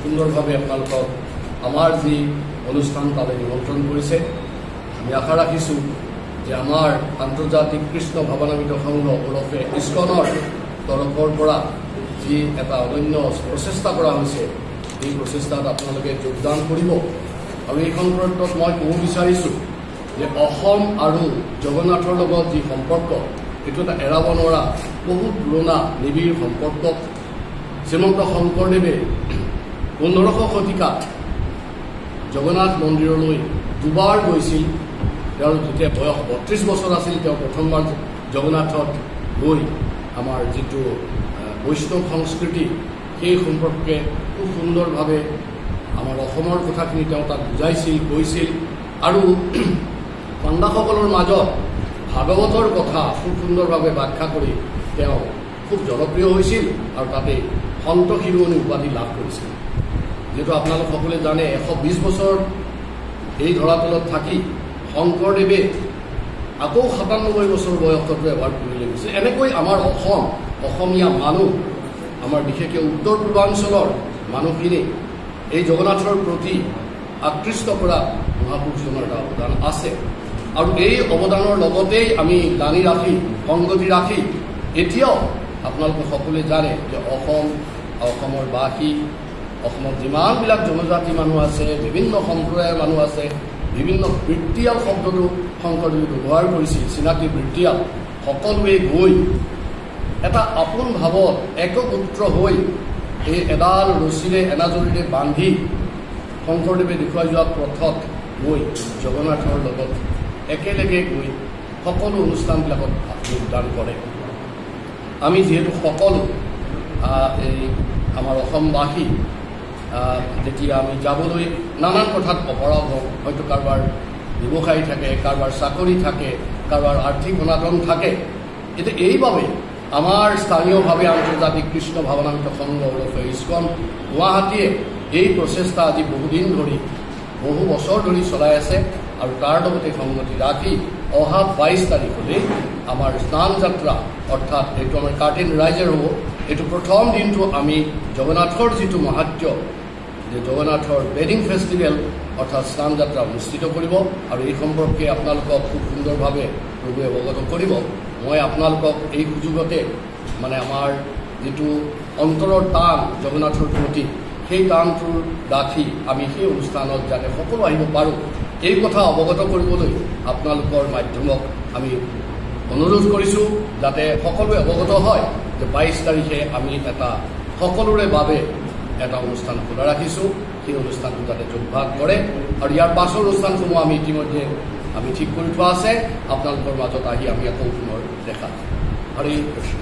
সুন্দৰভাৱে আপোনালোকক আমাৰ যি অনুষ্ঠান তালৈ নিমন্ত্ৰণ কৰিছে। আমি আশা ৰাখিছোঁ যে আমাৰ আন্তৰ্জাতিক কৃষ্ণ ভাৱনামৃত সংঘ ওৰফে ইস্কনৰ তৰফৰ পৰা যি এটা অনন্য প্ৰচেষ্টা কৰা হৈছে, এই প্ৰচেষ্টাত আপোনালোকে যোগদান কৰিব। আৰু এই সন্দৰ্ভত মই ক'ব বিচাৰিছোঁ যে অসম আৰু জগন্নাথৰ লগত যি সম্পৰ্ক, এইটো এটা এৰাব নোৱাৰা বহুত পুৰণা নিবিড় সম্পৰ্ক। শ্ৰীমন্ত শংকৰদেৱে 1500 শতিকাত জগন্নাথ মন্দিৰলৈ দুবাৰ গৈছিল। তেওঁৰ যেতিয়া বয়স 32 বছৰ আছিল, তেওঁ প্ৰথমবাৰ জগন্নাথত গৈ আমাৰ যিটো বৈষ্ণৱ সংস্কৃতি সেই সম্পৰ্কে খুব সুন্দৰভাৱে আমাৰ অসমৰ কথাখিনি তেওঁ তাত বুজাইছিল, কৈছিল। আৰু পাণ্ডাসকলৰ মাজত ভাগৱতৰ কথা খুব সুন্দৰভাৱে ব্যাখ্যা কৰি তেওঁ খুব জনপ্ৰিয় হৈছিল আৰু তাতে সন্ত শিৰোমণি উপাধি লাভ কৰিছিল। যিহেতু আপোনালোক সকলোৱে জানে, 120 বছৰ এই ধৰাতলত থাকি শংকৰদেৱে আকৌ 97 বছৰ বয়সতো এবাৰ পুৰীলৈ গৈছে। এনেকৈ আমাৰ অসমীয়া মানুহ, আমাৰ বিশেষকৈ উত্তৰ পূৰ্বাঞ্চলৰ মানুহখিনি এই জগন্নাথৰ প্ৰতি আকৃষ্ট কৰা মহাপুৰুষজনৰ এটা অৱদান আছে। আৰু এই অৱদানৰ লগতেই আমি দানি ৰাখি সংগতি ৰাখি এতিয়াও আপোনালোকে সকলোৱে জানে যে অসমৰ বাসী, অসমত যিমানবিলাক জনজাতি মানুহ আছে, বিভিন্ন সম্প্ৰদায়ৰ মানুহ আছে, বিভিন্ন বৃত্তিয়াল শব্দটো শংকৰদেৱে ব্যৱহাৰ কৰিছিল, চিনাকি বৃত্তিয়াল। সকলোৱে গৈ এটা আপোন ভাৱত একগোত্ৰ হৈ এই এডাল ৰছীৰে এনাজৰীৰে বান্ধি শংকৰদেৱে দেখুৱাই যোৱা পথত গৈ জগন্নাথৰ লগত একেলগে গৈ সকলো অনুষ্ঠানবিলাকত যোগদান কৰে। আমি যিহেতু সকলো এই আমাৰ অসমবাসী, যেতিয়া আমি যাবলৈ নানান কথাত অপৰাধ হওঁ, হয়তো কাৰোবাৰ ব্যৱসায়ী থাকে, কাৰোবাৰ চাকৰি থাকে, কাৰোবাৰ আৰ্থিক অনাটন থাকে। এতিয়া এইবাবে আমাৰ স্থানীয়ভাৱে আন্তৰ্জাতিক কৃষ্ণ ভাৱনামৃত সংঘ ওৰফে ইস্কন গুৱাহাটীয়ে এই প্ৰচেষ্টা আজি বহুদিন ধৰি, বহু বছৰ ধৰি চলাই আছে। আৰু তাৰ লগতে সংগতি ৰাখি অহা 22 তাৰিখলৈ আমাৰ স্নান যাত্ৰা, অৰ্থাৎ এইটো আমাৰ কাৰ্টেইন ৰাইজৰ হ'ব। এইটো প্ৰথম দিনটো আমি জগন্নাথৰ যিটো মাহাত্য, যে জগন্নাথৰ ৱেডিং ফেষ্টিভেল অৰ্থাৎ স্নান যাত্ৰা অনুষ্ঠিত কৰিব। আৰু এই সম্পৰ্কে আপোনালোকক খুব সুন্দৰভাৱে প্ৰভুৱে অৱগত কৰিব। মই আপোনালোকক এই সুযোগতে মানে আমাৰ যিটো অন্তৰৰ টান জগন্নাথৰ প্ৰতি, সেই টানটোৰ ৰাখি আমি সেই অনুষ্ঠানত যাতে সকলো আহিব পাৰোঁ, এই কথা অৱগত কৰিবলৈ আপোনালোকৰ মাধ্যমক আমি অনুৰোধ কৰিছোঁ, যাতে সকলোৱে অৱগত হয় যে 22 তাৰিখে আমি এটা সকলোৰে বাবে এটা অনুষ্ঠান খোলা ৰাখিছোঁ। সেই অনুষ্ঠানটো যাতে যোগভাগ কৰে। আৰু ইয়াৰ পাছৰ অনুষ্ঠানসমূহ আমি ইতিমধ্যে ঠিক কৰি থোৱা আছে। আপোনালোকৰ মাজত আহি আমি আকৌ পুনৰ দেখা। হৰে কৃষ্ণ।